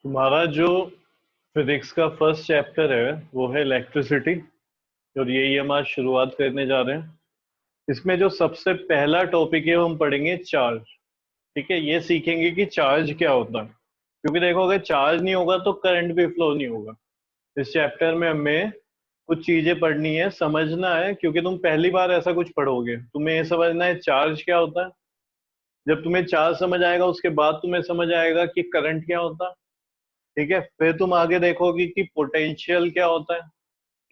तुम्हारा जो फिजिक्स का फर्स्ट चैप्टर है वो है इलेक्ट्रिसिटी। और यही हम आज शुरुआत करने जा रहे हैं। इसमें जो सबसे पहला टॉपिक है वो हम पढ़ेंगे चार्ज। ठीक है, ये सीखेंगे कि चार्ज क्या होता है, क्योंकि देखो अगर चार्ज नहीं होगा तो करंट भी फ्लो नहीं होगा। इस चैप्टर में हमें कुछ चीजें पढ़नी है, समझना है, क्योंकि तुम पहली बार ऐसा कुछ पढ़ोगे। तुम्हें ये समझना है चार्ज क्या होता है। जब तुम्हें चार्ज समझ आएगा उसके बाद तुम्हें समझ आएगा कि करंट क्या होता है। ठीक है, फिर तुम आगे देखोगे कि पोटेंशियल क्या होता है।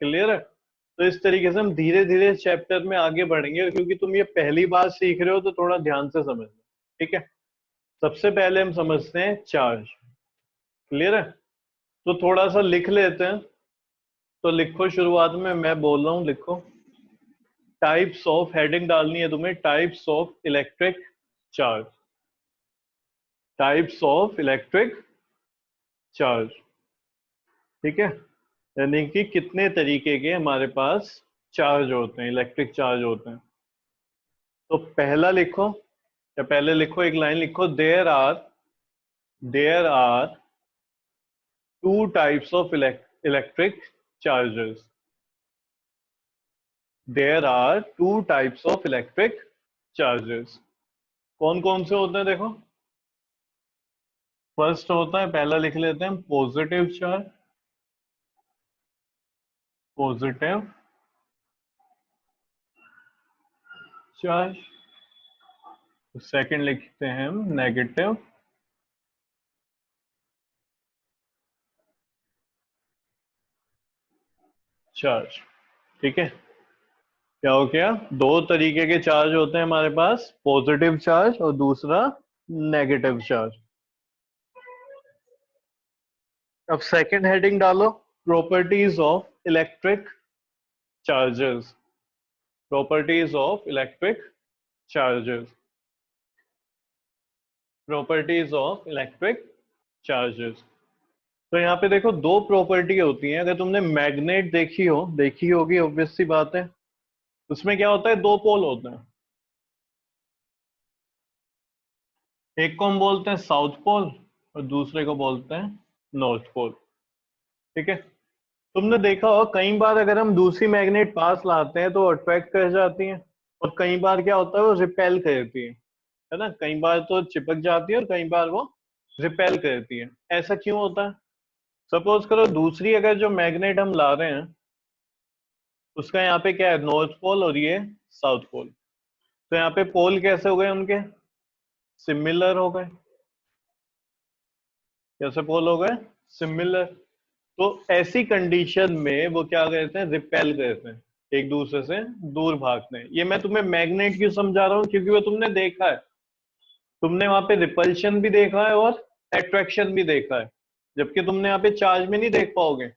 क्लियर है? तो इस तरीके से हम धीरे धीरे चैप्टर में आगे बढ़ेंगे, क्योंकि तुम ये पहली बार सीख रहे हो तो थोड़ा ध्यान से समझना। ठीक है, सबसे पहले हम समझते हैं चार्ज। क्लियर है? तो थोड़ा सा लिख लेते हैं। तो लिखो, शुरुआत में मैं बोल रहा हूं, लिखो। टाइप्स ऑफ, हेडिंग डालनी है तुम्हें, types of electric charge. Types of electric charge. ठीक है, यानी कि कितने तरीके के हमारे पास चार्ज होते हैं, इलेक्ट्रिक चार्ज होते हैं। तो पहला लिखो, या पहले लिखो, एक लाइन लिखो। There are two types of electric charges. There are two types of electric charges. कौन कौन से होते हैं देखो। फर्स्ट होता है, पहला लिख लेते हैं, positive charge. Positive charge. Second लिखते हैं हम नेगेटिव चार्ज। ठीक है, क्या हो गया? दो तरीके के चार्ज होते हैं हमारे पास, पॉजिटिव चार्ज और दूसरा नेगेटिव चार्ज। अब सेकंड हेडिंग डालो, properties of electric charges. Properties of electric charges. Properties of electric charges. तो यहाँ पे देखो, दो प्रॉपर्टी होती हैं। अगर तुमने मैग्नेट देखी होगी, ऑब्वियस सी बात है। उसमें क्या होता है, दो पोल होते हैं। एक को हम बोलते हैं साउथ पोल और दूसरे को बोलते हैं नॉर्थ पोल। ठीक है, तुमने देखा हो कई बार अगर हम दूसरी मैग्नेट पास लाते हैं तो अट्रैक्ट कर जाती हैं, और कई बार क्या होता है वो रिपेल करती है ना। कई बार तो चिपक जाती है और कई बार वो रिपेल करती है। ऐसा क्यों होता है? सपोज करो दूसरी अगर जो मैग्नेट हम ला रहे हैं उसका यहाँ पे क्या है, नॉर्थ पोल और ये साउथ पोल। तो यहाँ पे पोल कैसे हो गए उनके, सिमिलर हो गए। कैसे पोल हो गए, सिमिलर। तो ऐसी कंडीशन में वो क्या करते हैं, रिपेल करते हैं, एक दूसरे से दूर भागते हैं। ये मैं तुम्हें मैग्नेट क्यों समझा रहा हूँ, क्योंकि वो तुमने देखा है। तुमने वहां पे रिपल्शन भी देखा है और अट्रैक्शन भी देखा है, जबकि तुमने यहाँ पे चार्ज में नहीं देख पाओगे।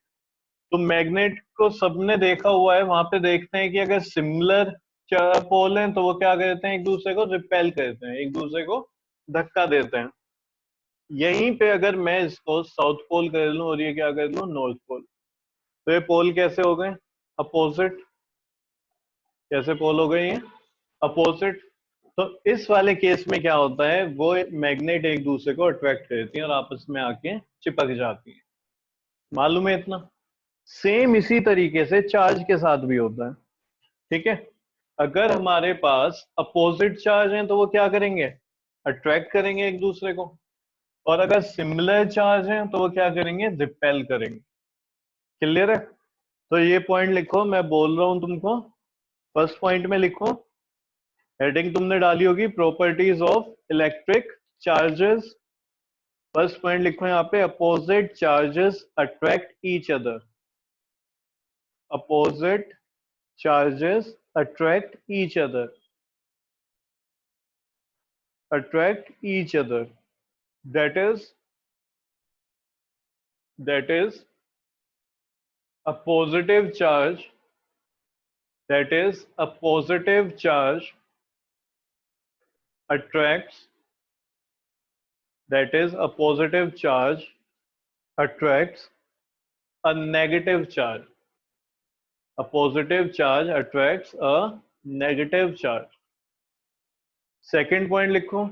तो मैग्नेट को सबने देखा हुआ है। वहां पे देखते हैं कि अगर सिमिलर पोल हैं तो वो क्या करते हैं, एक दूसरे को रिपेल करते हैं, एक दूसरे को धक्का देते हैं। यहीं पे अगर मैं इसको साउथ पोल कर लूं और ये क्या कर लूं, नॉर्थ पोल, तो ये पोल कैसे हो गए, अपोजिट। कैसे पोल हो गए ये, अपोजिट। तो इस वाले केस में क्या होता है, वो मैग्नेट एक दूसरे को अट्रैक्ट करती हैं और आपस में आके चिपक जाती हैं। मालूम है इतना? सेम इसी तरीके से चार्ज के साथ भी होता है। ठीक है, अगर हमारे पास अपोजिट चार्ज हैं तो वो क्या करेंगे, अट्रैक्ट करेंगे एक दूसरे को। और अगर सिमिलर चार्ज हैं तो वो क्या करेंगे, रिपेल करेंगे। क्लियर है? तो ये पॉइंट लिखो, मैं बोल रहा हूं तुमको। फर्स्ट पॉइंट में लिखो, हेडिंग तुमने डाली होगी, properties of electric charges. First point लिखो यहाँ पे, opposite charges attract each other. Opposite charges attract each other. Attract each other. that is that is a positive charge. That is a positive charge attracts. That is a positive charge attracts a negative charge. A positive charge attracts a negative charge. Second point लिखो,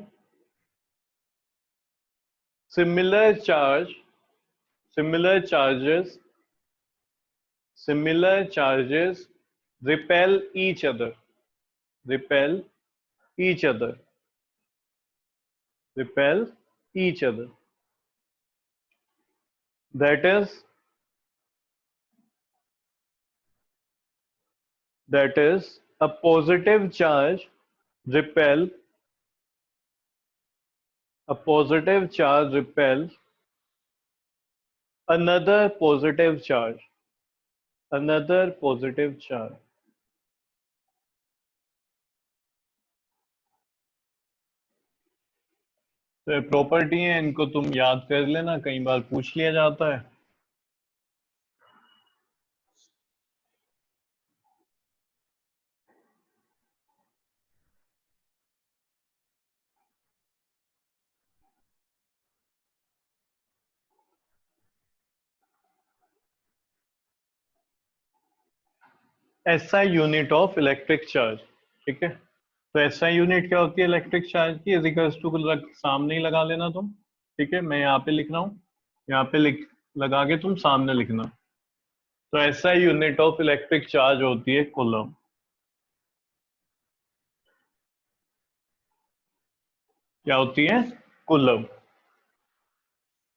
similar charge similar charges repel each other, repel each other, repel each other. That is a positive charge repel, a positive charge repels another positive charge, another positive charge. तो property है, इनको तुम याद कर लेना, कई बार पूछ लिया जाता है। SI unit of electric charge, ठीक है। तो SI यूनिट क्या होती है इलेक्ट्रिक चार्ज की, इज इक्वल्स टू सामने ही लगा लेना तुम, ठीक है। मैं यहाँ पे लिख रहा हूँ, यहाँ पे लगा के तुम सामने लिखना। तो SI unit of electric charge होती है कूलम। क्या होती है? कूलम।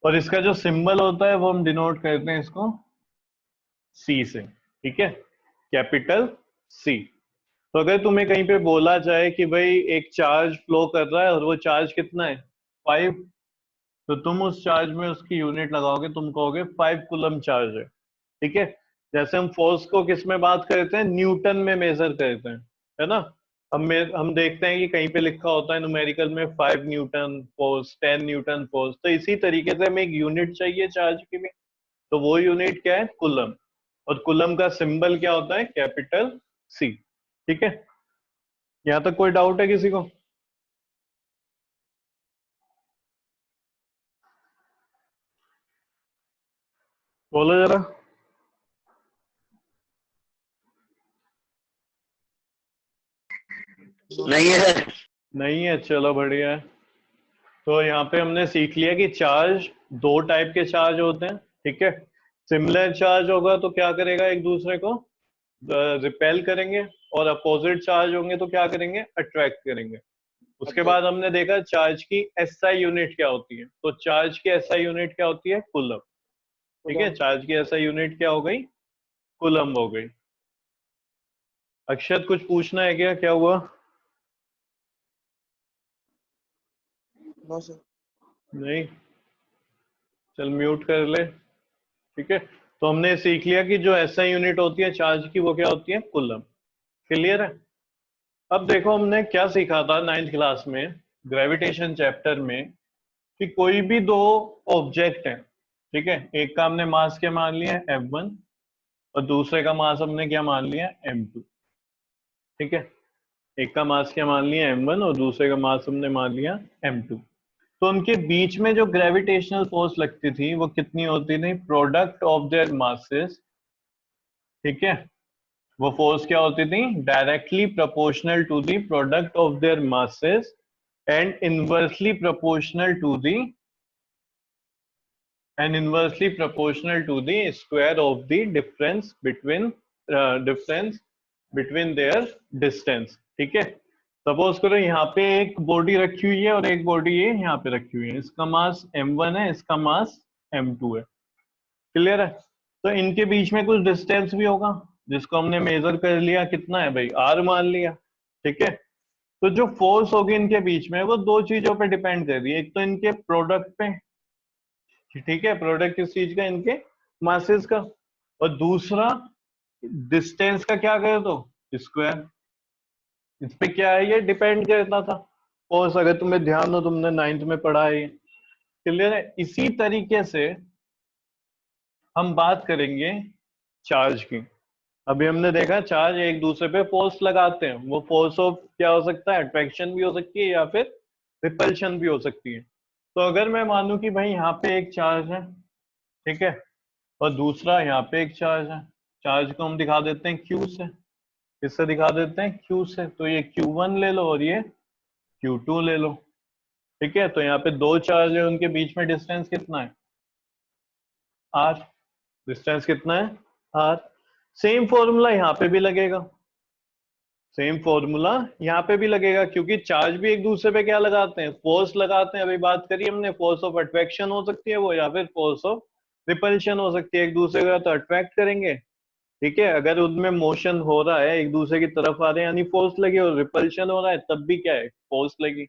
और इसका जो सिंबल होता है वो हम डिनोट करते हैं इसको C से, ठीक है, कैपिटल C। तो अगर तुम्हें कहीं पे बोला जाए कि भाई एक चार्ज फ्लो कर रहा है और वो चार्ज कितना है 5, तो तुम उस चार्ज में उसकी यूनिट लगाओगे, तुम कहोगे 5 कूलम चार्ज है, ठीक है। जैसे हम फोर्स को किस में बात करते हैं, न्यूटन में मेजर करते हैं, है ना। हम देखते हैं कि कहीं पे लिखा होता है न्यूमेरिकल में 5 न्यूटन फोर्स, 10 न्यूटन फोर्स। तो इसी तरीके से हमें एक यूनिट चाहिए चार्ज की भी, तो वो यूनिट क्या है, कूलम। और कूलम का सिंबल क्या होता है, कैपिटल C, ठीक है। यहाँ तक कोई डाउट है किसी को? बोलो जरा। नहीं है। नहीं है, चलो बढ़िया है। तो यहाँ पे हमने सीख लिया कि चार्ज, दो टाइप के चार्ज होते हैं, ठीक है। सिमिलर चार्ज होगा तो क्या करेगा, एक दूसरे को रिपेल करेंगे, और अपोजिट चार्ज होंगे तो क्या करेंगे, अट्रैक्ट करेंगे। उसके बाद हमने देखा चार्ज की SI यूनिट क्या होती है। तो चार्ज की SI यूनिट क्या होती है, कूलम, ठीक है। चार्ज की SI यूनिट क्या हो गई, कूलम हो गई। अक्षत कुछ पूछना है क्या, क्या हुआ? No sir. नहीं, चल म्यूट कर ले, ठीक है। तो हमने सीख लिया कि जो SI यूनिट होती है चार्ज की वो क्या होती है, कूलम। क्लियर है? अब देखो हमने क्या सीखा था 9th क्लास में ग्रेविटेशन चैप्टर में, कि कोई भी दो ऑब्जेक्ट है, ठीक है, एक का हमने मास क्या मान लिया है m1, और दूसरे का मास हमने क्या मान लिया है m2, ठीक है। एक का मास क्या मान लिया m1 और दूसरे का मास हमने मान लिया m2। तो उनके बीच में जो ग्रेविटेशनल फोर्स लगती थी वो कितनी होती थी, प्रोडक्ट ऑफ देयर मासेस, ठीक है। वो फोर्स क्या होती थी, directly proportional to the product of their masses and inversely proportional to the square of the difference between their distance, ठीक है। सपोज करो यहाँ पे एक बॉडी रखी हुई है और एक बॉडी ये यहाँ पे रखी हुई है, इसका मास m1 है, इसका मास m2 है। क्लियर है? तो इनके बीच में कुछ डिस्टेंस भी होगा जिसको हमने मेजर कर लिया, कितना है भाई, r मान लिया, ठीक है। तो जो फोर्स होगी इनके बीच में वो दो चीजों पे डिपेंड कर रही है, एक तो इनके प्रोडक्ट पे, ठीक है, प्रोडक्ट किस चीज का, इनके मासेस का, और दूसरा डिस्टेंस का क्या कर दो, स्क्वायर। इस पे क्या है, ये डिपेंड करता था फोर्स, अगर तुम्हें ध्यान हो, तुमने 9th में पढ़ा है। क्लियर है? इसी तरीके से हम बात करेंगे चार्ज की। अभी हमने देखा चार्ज एक दूसरे पे फोर्स लगाते हैं, वो फोर्स ऑफ क्या हो सकता है, अट्रैक्शन भी हो सकती है या फिर रिपल्शन भी हो सकती है। तो अगर मैं मानूं कि भाई यहाँ पे एक चार्ज है, ठीक है, और दूसरा यहाँ पे एक चार्ज है, चार्ज को हम दिखा देते हैं Q से, किससे दिखा देते हैं, Q से। तो ये Q1 ले लो और ये Q2 ले लो, ठीक है। तो यहाँ पे दो चार्ज है, उनके बीच में डिस्टेंस कितना है, आर, डिस्टेंस कितना है आर। सेम फॉर्मूला यहाँ पे भी लगेगा, सेम फॉर्मूला यहाँ पे भी लगेगा, क्योंकि चार्ज भी एक दूसरे पे क्या लगाते हैं, फोर्स लगाते हैं। अभी बात करी हमने, फोर्स ऑफ अट्रैक्शन हो सकती है वो, या फिर फोर्स ऑफ रिपल्शन हो सकती है। एक दूसरे को तो अट्रैक्ट करेंगे, ठीक है, अगर उनमें मोशन हो रहा है एक दूसरे की तरफ आ रहे हैं यानी फोर्स लगी, और रिपल्शन हो रहा है तब भी क्या है, फोर्स लगी।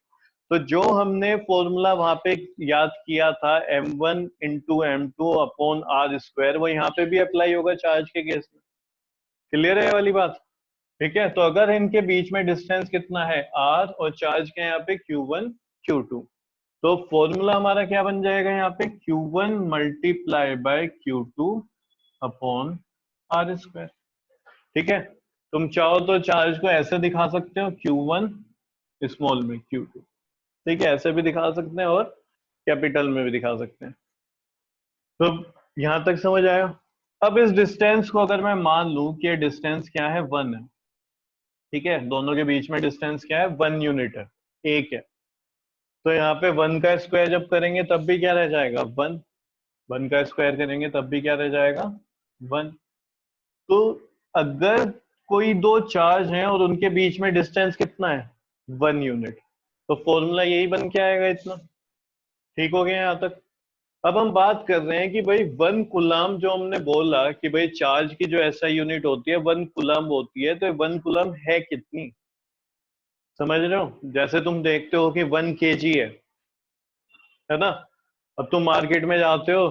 तो जो हमने फॉर्मूला वहां पे याद किया था m1 one into M two upon R square, वो यहाँ पे भी अप्लाई होगा चार्ज के केस में। क्लियर है ये वाली बात? ठीक है, तो अगर इनके बीच में डिस्टेंस कितना है r, और चार्ज के यहाँ पे q1 q2, तो फॉर्मूला हमारा क्या बन जाएगा यहाँ पे, q1 multiply by q2 upon R square. ठीक है, तुम चाहो तो चार्ज को ऐसे दिखा सकते हो, q1 स्मॉल में q2, ठीक है, ऐसे भी दिखा सकते हैं और कैपिटल में भी दिखा सकते हैं। तो यहां तक समझ आया? अब इस डिस्टेंस को अगर मैं मान लूं कि ये डिस्टेंस क्या है, 1 है, ठीक है, दोनों के बीच में डिस्टेंस क्या है, 1 यूनिट है, 1 है। तो यहाँ पे 1 का स्क्वायर जब करेंगे तब भी क्या रह जाएगा, 1। 1 का स्क्वायर करेंगे तब भी क्या रह जाएगा, 1। तो अगर कोई दो चार्ज हैं और उनके बीच में डिस्टेंस कितना है, 1 यूनिट, तो फॉर्मूला यही बन के आएगा इतना। ठीक हो गया यहाँ तक? अब हम बात कर रहे हैं कि भाई 1 कूलम, जो हमने बोला कि भाई चार्ज की जो एसआई यूनिट होती है 1 कूलम होती है, तो 1 कूलम है कितनी, समझ रहे हो? जैसे तुम देखते हो कि 1 केजी है ना। अब तुम मार्केट में जाते हो,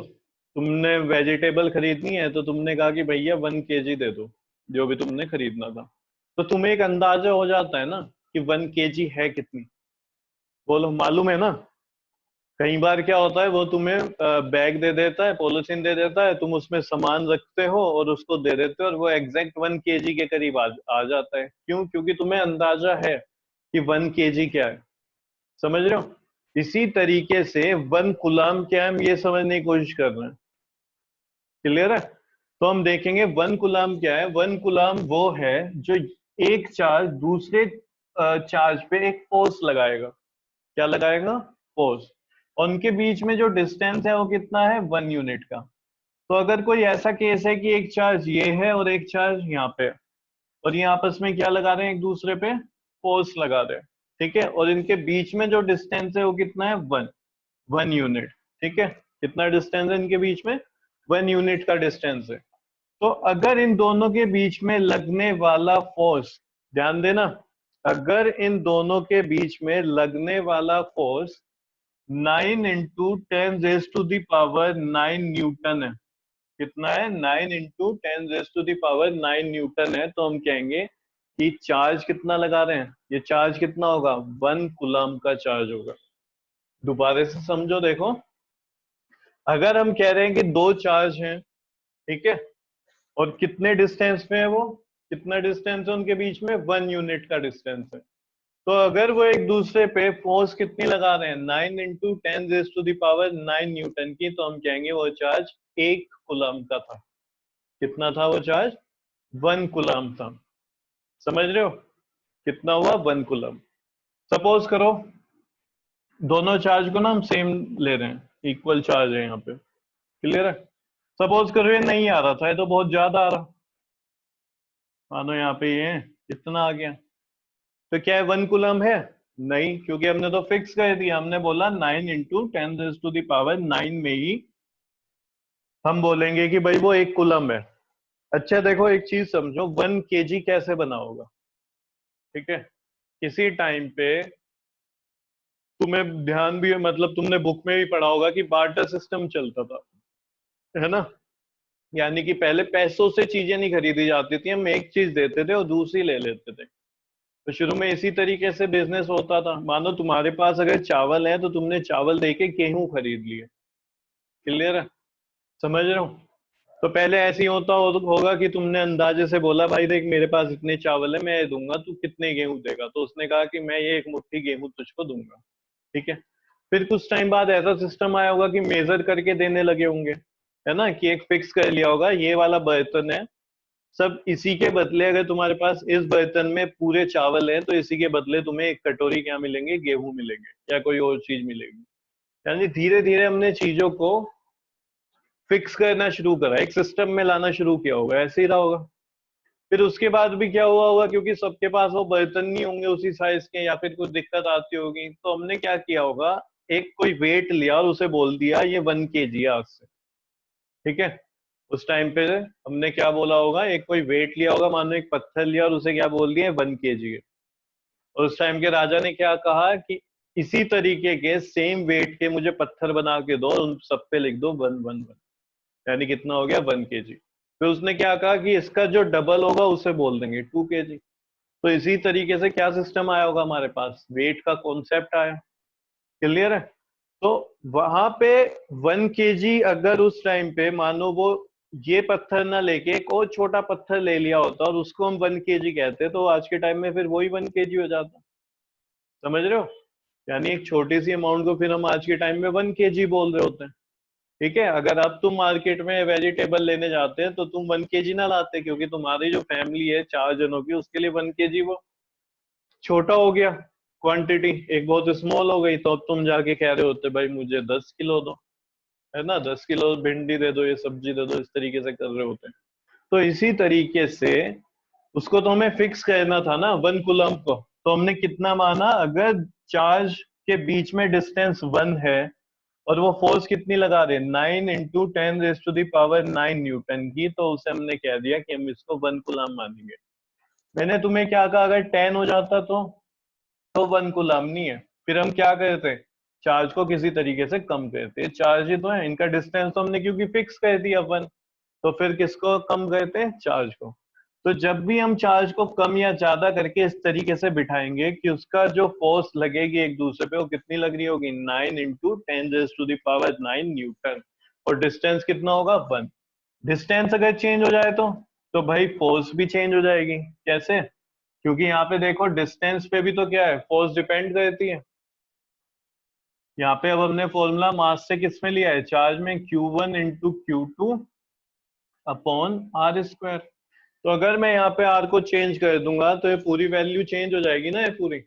तुमने वेजिटेबल खरीदनी है, तो तुमने कहा कि भैया 1 केजी दे दो, जो भी तुमने खरीदना था, तो तुम्हें एक अंदाजा हो जाता है ना कि 1 केजी है कितनी। बोलो, मालूम है ना? कई बार क्या होता है, वो तुम्हें बैग दे देता है, पॉलिथीन दे देता है, तुम उसमें सामान रखते हो और उसको दे देते हो, और वो एग्जैक्ट 1 केजी के करीब आ जाता है। क्यों? क्योंकि तुम्हें अंदाजा है कि 1 केजी क्या है। समझ रहे हो? इसी तरीके से 1 कूलम क्या है, हम ये समझने की कोशिश कर रहे हैं। क्लियर है? तो हम देखेंगे 1 कूलम क्या है। 1 कूलम वो है जो एक चार्ज दूसरे चार्ज पे एक फोर्स लगाएगा। क्या लगाएगा? फोर्स। और उनके बीच में जो डिस्टेंस है वो कितना है, 1 यूनिट का। तो अगर कोई ऐसा केस है कि एक चार्ज ये है और एक चार्ज यहाँ पे है, और ये आपस में क्या लगा रहे हैं, एक दूसरे पे फोर्स लगा रहे हैं, ठीक है, और इनके बीच में जो डिस्टेंस है वो कितना है, 1 यूनिट। ठीक है, कितना डिस्टेंस है इनके बीच में, 1 यूनिट का डिस्टेंस है। तो अगर इन दोनों के बीच में लगने वाला फोर्स, ध्यान देना, अगर इन दोनों के बीच में लगने वाला force 9 into 10 raise to the power 9 newton है, कितना है, 9 into 10 raise to the power 9 newton है, तो हम कहेंगे कि चार्ज कितना लगा रहे हैं, ये चार्ज कितना होगा, 1 कूलम का चार्ज होगा। दोबारा से समझो, देखो, अगर हम कह रहे हैं कि दो चार्ज हैं, ठीक है, और कितने डिस्टेंस पे है वो, कितना डिस्टेंस है उनके बीच में, 1 यूनिट का डिस्टेंस है, तो अगर वो एक दूसरे पे फोर्स कितनी लगा रहे हैं, 9 into 10 raise to the power 9 newton की, तो हम कहेंगे वो चार्ज 1 कूलम का था। कितना था वो चार्ज, 1 कूलम था। समझ रहे हो? कितना हुआ, 1 कूलम। सपोज करो दोनों चार्ज को ना हम सेम ले रहे हैं, इक्वल चार्ज है यहाँ पे। क्लियर है? सपोज करो ये नहीं आ रहा था, ये तो बहुत ज्यादा आ रहा, मानो यहाँ पे ये कितना आ गया, तो क्या है, 1 कूलम है? नहीं, क्योंकि हमने तो फिक्स कर दिया, हमने बोला 9 इंटू 10 टू द पावर 9 में ही हम बोलेंगे कि भाई वो 1 कूलम है। अच्छा देखो, एक चीज समझो, 1 केजी कैसे बना होगा, ठीक है, किसी टाइम पे तुम्हें ध्यान भी, मतलब तुमने बुक में भी पढ़ा होगा कि बार्टर सिस्टम चलता था, है ना। यानी कि पहले पैसों से चीजें नहीं खरीदी जाती थी, हम एक चीज देते थे और दूसरी ले लेते थे। तो शुरू में इसी तरीके से बिजनेस होता था। मानो तुम्हारे पास अगर चावल है तो तुमने चावल देके गेहूं खरीद लिए। क्लियर है? समझ रहे हो? तो पहले ऐसे ही होगा कि तुमने अंदाजे से बोला, भाई देख मेरे पास इतने चावल है, मैं ये दूंगा, तू कितने गेहूं देगा, तो उसने कहा कि मैं ये 1 मुट्ठी गेहूं तुझको दूंगा। ठीक है, फिर कुछ टाइम बाद ऐसा सिस्टम आया होगा कि मेजर करके देने लगे होंगे, है ना, कि एक फिक्स कर लिया होगा ये वाला बर्तन है, सब इसी के बदले, अगर तुम्हारे पास इस बर्तन में पूरे चावल है तो इसी के बदले तुम्हें एक कटोरी क्या मिलेंगे, गेहूं मिलेंगे या कोई और चीज मिलेगी। यानी धीरे धीरे हमने चीजों को फिक्स करना शुरू करा, एक सिस्टम में लाना शुरू किया होगा, ऐसे ही रहा होगा। फिर उसके बाद भी क्या हुआ होगा, क्योंकि सबके पास वो बर्तन नहीं होंगे उसी साइज के, या फिर कुछ दिक्कत आती होगी, तो हमने क्या किया होगा, एक कोई वेट लिया और उसे बोल दिया ये 1 kg है आज से। ठीक है, उस टाइम पे हमने क्या बोला होगा, एक कोई वेट लिया होगा, मानो एक पत्थर लिया और उसे क्या बोल दिया 1 kg है। और उस टाइम के राजा ने क्या कहा कि इसी तरीके के सेम वेट के मुझे पत्थर बना के दो और उन सब पे लिख दो 111, यानी कितना हो गया 1 kg। फिर उसने क्या कहा कि इसका जो डबल होगा उसे बोल देंगे 2 kg। तो इसी तरीके से क्या सिस्टम आया होगा हमारे पास, वेट का कॉन्सेप्ट आया। क्लियर है? तो वहां पे 1 kg अगर उस टाइम पे मानो वो ये पत्थर ना लेके एक और छोटा पत्थर ले लिया होता और उसको हम 1 kg कहते, तो आज के टाइम में फिर वही 1 kg हो जाता। समझ रहे हो? यानी एक छोटी सी अमाउंट को फिर हम आज के टाइम में 1 kg बोल रहे होते हैं। ठीक है, अगर अब तुम मार्केट में वेजिटेबल लेने जाते हैं तो तुम 1 kg ना लाते, क्योंकि तुम्हारी जो फैमिली है 4 जनों की, उसके लिए 1 kg वो छोटा हो गया, क्वांटिटी एक बहुत स्मॉल हो गई। तो अब तुम जाके कह रहे होते भाई मुझे 10 किलो दो, है ना, 10 किलो भिंडी दे दो, ये सब्जी दे दो, इस तरीके से कर रहे होते हैं। तो इसी तरीके से उसको तो हमें फिक्स करना था ना 1 कूलम को। तो हमने कितना माना, अगर चार्ज के बीच में डिस्टेंस 1 है और वो फोर्स कितनी लगा रहे हैं, 9 × 10⁻⁹ की, तो उसे हमने कह दिया कि हम इसको 1 कूलम मानेंगे। मैंने तुम्हें क्या कहा, अगर 10 हो जाता तो 1 कूलम नहीं है। फिर हम क्या करते, चार्ज को किसी तरीके से कम करते, चार्ज ही तो है, इनका डिस्टेंस तो हमने क्योंकि फिक्स कर दिया 1, तो फिर किसको कम करते हैं, चार्ज को। तो जब भी हम चार्ज को कम या ज्यादा करके इस तरीके से बिठाएंगे कि उसका जो फोर्स लगेगी एक दूसरे पे वो कितनी लग रही होगी, 9 × 10⁻⁹ और डिस्टेंस कितना होगा 1। डिस्टेंस अगर चेंज हो जाए तो भाई फोर्स भी चेंज हो जाएगी। कैसे? क्योंकि यहाँ पे देखो डिस्टेंस पे भी तो क्या है, फोर्स डिपेंड करती है। यहाँ पे अब हमने फॉर्मूला मास से किस में लिया है, चार्ज में, Q1 × Q2/R²। तो अगर मैं यहाँ पे R को चेंज कर दूंगा तो ये पूरी वैल्यू चेंज हो जाएगी ना, ये पूरी।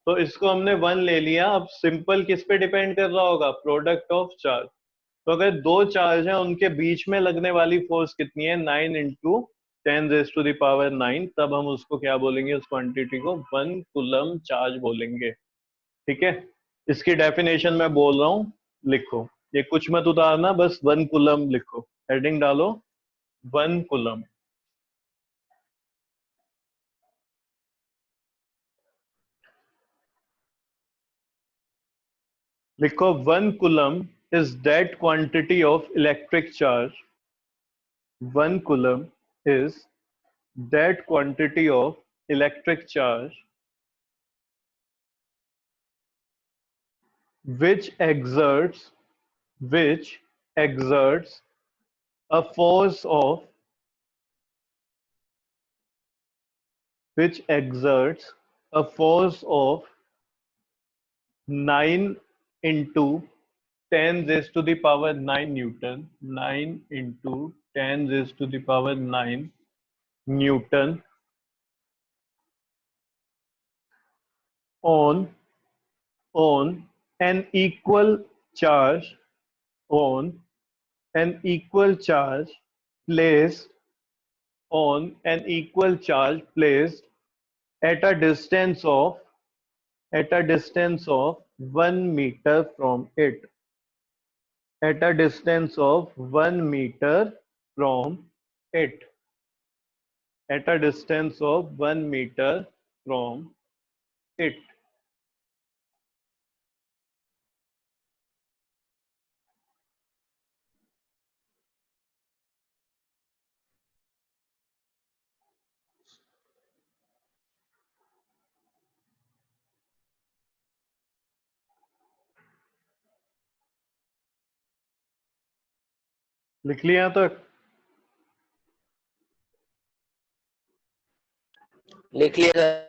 तो इसको हमने 1 ले लिया। अब सिंपल किस पे डिपेंड कर रहा होगा, प्रोडक्ट ऑफ चार्ज। तो अगर दो चार्ज है उनके बीच में लगने वाली फोर्स कितनी है, 9 × 10⁻⁹ तब हम उसको क्या बोलेंगे, उस क्वांटिटी को 1 कूलम चार्ज बोलेंगे। ठीक है, इसकी डेफिनेशन मैं बोल रहा हूँ, लिखो। ये कुछ मत उतारना, बस 1 कूलम लिखो, हेडिंग डालो 1 कूलम। लिखो 1 coulomb is that quantity of electric charge. 1 coulomb is that quantity of electric charge which exerts a force of which exerts a force of 9 into 10 raised to the power 9 Newton, 9 into 10 raised to the power 9 Newton on an equal charge on an equal charge placed at a distance of 1 meter from it, at a distance of 1 meter from it, at a distance of 1 meter from it. लिख लिया तो लिख लिया sir.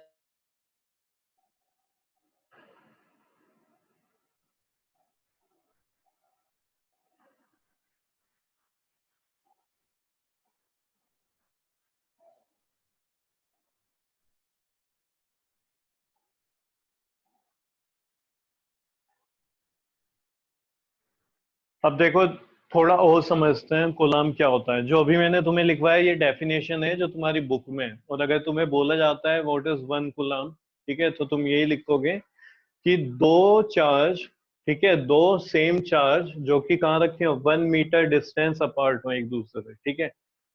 अब देखो थोड़ा और समझते हैं कूलम क्या होता है। जो अभी मैंने तुम्हें लिखवाया ये डेफिनेशन है जो तुम्हारी बुक में है, और अगर तुम्हें बोला जाता है व्हाट इज वन कूलम, ठीक है, तो तुम यही लिखोगे कि दो चार्ज, ठीक है, दो सेम चार्ज जो कि कहाँ रखे हो, 1 मीटर डिस्टेंस अपार्ट हो एक दूसरे से, ठीक है,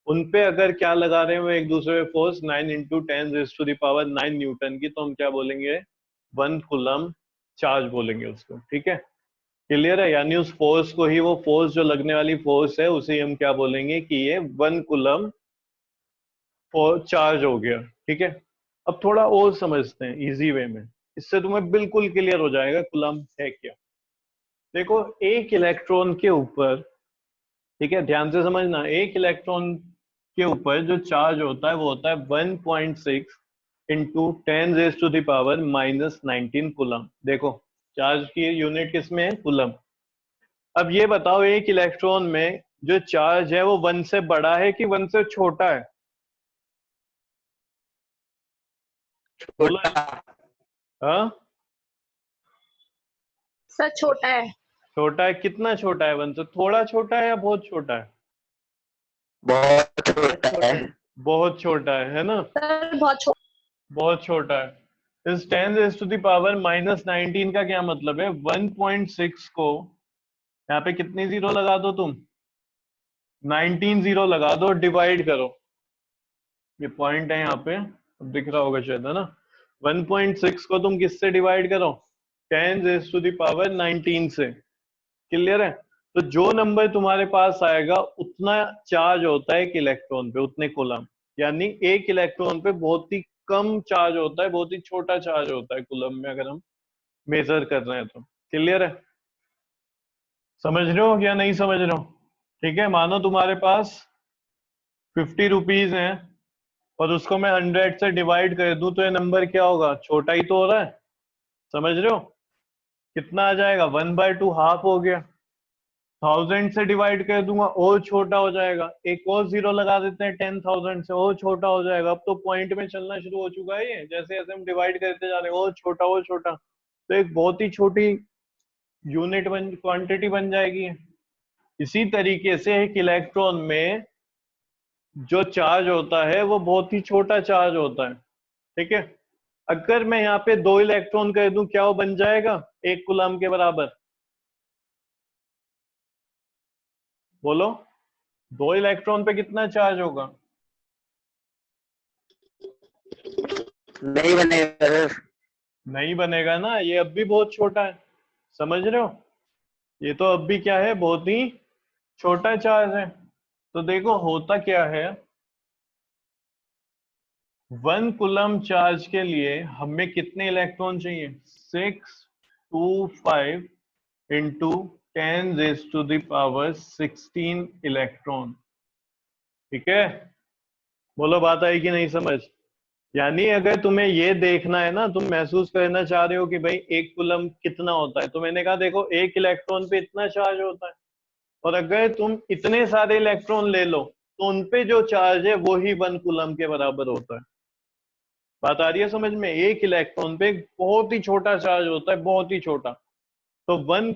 उन पे अगर क्या लगा रहे हो एक दूसरे पे फोर्स 9 × 10⁻⁹ न्यूटन की, तो हम क्या बोलेंगे, वन कूलम चार्ज बोलेंगे उसको, ठीक है। क्लियर है? यानी उस फोर्स को ही, वो फोर्स जो लगने वाली फोर्स है उसे हम क्या बोलेंगे कि ये वन कूलम चार्ज हो गया, ठीक है। अब थोड़ा और समझते हैं इजी वे में, इससे तुम्हें बिल्कुल क्लियर हो जाएगा कूलम है क्या। देखो, एक इलेक्ट्रॉन के ऊपर, ठीक है, ध्यान से समझना, एक इलेक्ट्रॉन के ऊपर जो चार्ज होता है वो होता है 1.6 इंटू 10⁻⁻19 कूलम। देखो, चार्ज की यूनिट किस में है, कूलम। अब ये बताओ, एक इलेक्ट्रॉन में जो चार्ज है वो 1 से बड़ा है कि 1 से छोटा है? बोलो। छोटा। हाँ, सर छोटा है। छोटा है। कितना छोटा है? 1 से थोड़ा छोटा है या बहुत छोटा है? बहुत छोटा है। बहुत छोटा है ना? सर बहुत छोटा। बहुत छोटा है। इस 10⁻⁻19 का क्या मतलब है? 1.6 को यहाँ पे कितनी जीरो लगा दो तुम, 19 जीरो लगा दो, डिवाइड करो। ये पॉइंट है यहाँ पे, अब दिख रहा होगा शायद, है ना। 1.6 को तुम किससे डिवाइड करो, 10⁻19 से। क्लियर है? तो जो नंबर तुम्हारे पास आएगा उतना चार्ज होता है एक इलेक्ट्रॉन पे, उतने कूलम। यानी एक इलेक्ट्रॉन पे बहुत ही कम चार्ज होता है, बहुत ही छोटा चार्ज होता है कूलम में, अगर हम मेजर कर रहे हैं तो। क्लियर है? समझ रहे हो या नहीं समझ रहे हो? ठीक है, मानो तुम्हारे पास 50 रुपीज है और उसको मैं 100 से डिवाइड कर दूं, तो ये नंबर क्या होगा, छोटा ही तो हो रहा है। समझ रहे हो? कितना आ जाएगा, 1/2, हाफ हो गया। 1000 से डिवाइड कर दूंगा और छोटा हो जाएगा, एक और जीरो लगा देते हैं 10,000 से, और छोटा हो जाएगा। अब तो पॉइंट में चलना शुरू हो चुका है ये, जैसे जैसे हम डिवाइड करते जा रहे हैं और छोटा और छोटा, तो एक बहुत ही छोटी यूनिट क्वांटिटी बन जाएगी। इसी तरीके से एक इलेक्ट्रॉन में जो चार्ज होता है वो बहुत ही छोटा चार्ज होता है, ठीक है। अगर मैं यहाँ पे 2 इलेक्ट्रॉन कर दूं, क्या वो बन जाएगा 1 कूलम के बराबर? बोलो, 2 इलेक्ट्रॉन पे कितना चार्ज होगा? नहीं बनेगा सर। नहीं बनेगा ना, ये अब भी बहुत छोटा है। समझ रहे हो? ये तो अब भी क्या है, बहुत ही छोटा चार्ज है। तो देखो होता क्या है, 1 कूलम चार्ज के लिए हमें कितने इलेक्ट्रॉन चाहिए, 625 इंटू 10⁻16 इलेक्ट्रॉन, ठीक है। बोलो, बात आई कि नहीं समझ? यानी अगर तुम्हें ये देखना है ना, तुम महसूस करना चाह रहे हो कि भाई 1 कूलम कितना होता है, तो मैंने कहा देखो, एक इलेक्ट्रॉन पे इतना चार्ज होता है, और अगर तुम इतने सारे इलेक्ट्रॉन ले लो तो उनपे जो चार्ज है वो ही 1 कूलम के बराबर होता है। बात आ रही है समझ में? एक इलेक्ट्रॉन पे बहुत ही छोटा चार्ज होता है, बहुत ही छोटा। तो 1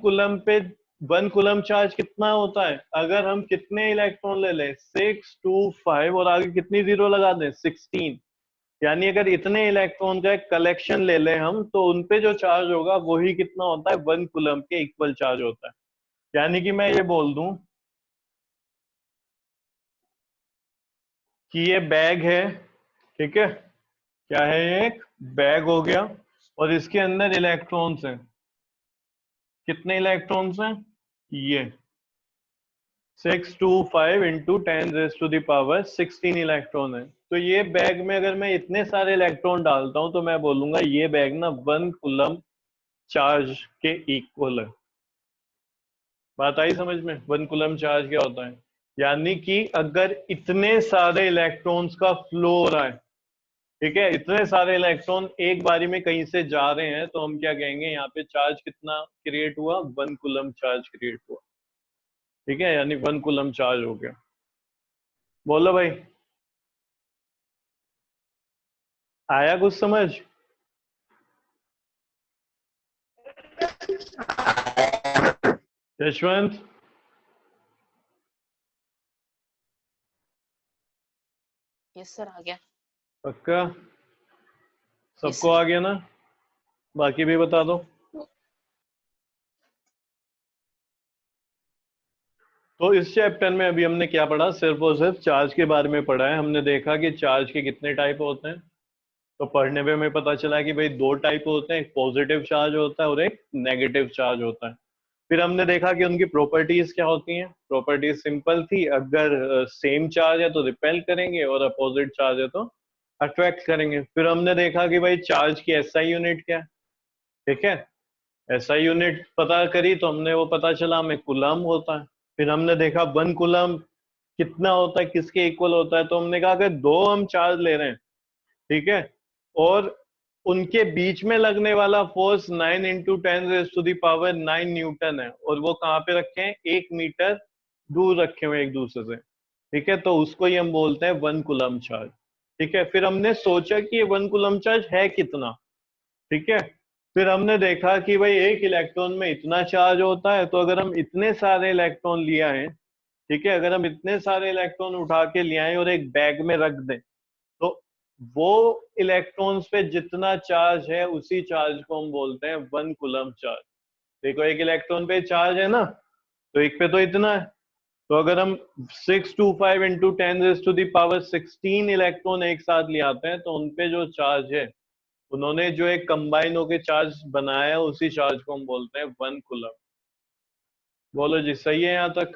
कूलम चार्ज कितना होता है, अगर हम कितने इलेक्ट्रॉन ले लें, 625, और आगे कितनी जीरो लगा दें, 16। यानी अगर इतने इलेक्ट्रॉन का एक कलेक्शन ले लें हम, तो उनपे जो चार्ज होगा वही कितना होता है, 1 कूलम के इक्वल चार्ज होता है। यानी कि मैं ये बोल दूं कि ये बैग है, ठीक है, क्या है, ये एक बैग हो गया, और इसके अंदर इलेक्ट्रॉन्स हैं। कितने इलेक्ट्रॉन्स हैं, ये 625 इंटू 10⁻16 इलेक्ट्रॉन है। तो ये बैग में अगर मैं इतने सारे इलेक्ट्रॉन डालता हूं, तो मैं बोलूंगा ये बैग ना 1 कूलम चार्ज के इक्वल है। बात आई समझ में? 1 कूलम चार्ज क्या होता है? यानी कि अगर इतने सारे इलेक्ट्रॉन्स का फ्लो हो रहा है, ठीक है, इतने सारे इलेक्ट्रॉन एक बारी में कहीं से जा रहे हैं, तो हम क्या कहेंगे, यहाँ पे चार्ज कितना क्रिएट हुआ, 1 कूलम चार्ज क्रिएट हुआ, ठीक है। यानी 1 कूलम चार्ज हो गया। बोलो भाई, आया कुछ समझ? यशवंत, यस सर आ गया। पक्का? Yes, सबको sir. आ गया ना? बाकी भी बता दो। तो इस चैप्टर में अभी हमने क्या पढ़ा? सिर्फ और सिर्फ चार्ज के बारे में पढ़ा है। हमने देखा कि चार्ज के कितने टाइप होते हैं। तो पढ़ने में हमें पता चला कि भाई दो टाइप होते हैं, एक पॉजिटिव चार्ज होता है और एक नेगेटिव चार्ज होता है। फिर हमने देखा कि उनकी प्रॉपर्टीज क्या होती हैं। प्रॉपर्टीज सिंपल थी, अगर सेम चार्ज है तो रिपेल करेंगे और अपोजिट चार्ज है तो अट्रैक्ट करेंगे। फिर हमने देखा कि भाई चार्ज की एसआई यूनिट क्या है, ठीक है। एसआई यूनिट पता करी तो हमने वो पता चला हमें कूलम होता है। फिर हमने देखा 1 कूलम कितना होता है, किसके इक्वल होता है। तो हमने कहा अगर दो हम चार्ज ले रहे हैं, ठीक है, और उनके बीच में लगने वाला फोर्स 9 इंटू 10⁻⁹ न्यूटन है और वो कहाँ पे रखे हैं? 1 मीटर दूर रखे हुए एक दूसरे से, ठीक है। तो उसको ही हम बोलते हैं 1 कूलम चार्ज, ठीक है। फिर हमने सोचा कि ये 1 कूलम चार्ज है कितना, ठीक है। फिर हमने देखा कि भाई एक इलेक्ट्रॉन में इतना चार्ज होता है, तो अगर हम इतने सारे इलेक्ट्रॉन ले आए, ठीक है, अगर हम इतने सारे इलेक्ट्रॉन उठा के ले आए और एक बैग में रख दें, तो वो इलेक्ट्रॉन्स पे जितना चार्ज है उसी चार्ज को हम बोलते हैं 1 कूलम चार्ज। देखो एक इलेक्ट्रॉन पे चार्ज है ना, तो एक पे तो इतना है। तो अगर हम 625 इंटू 10⁻16 इलेक्ट्रॉन एक साथ ले आते हैं, तो उनपे जो चार्ज है, उन्होंने जो एक कंबाइन होके चार्ज बनाया है, उसी चार्ज को हम बोलते हैं 1 कूलम। बोलो जी, सही है यहाँ तक?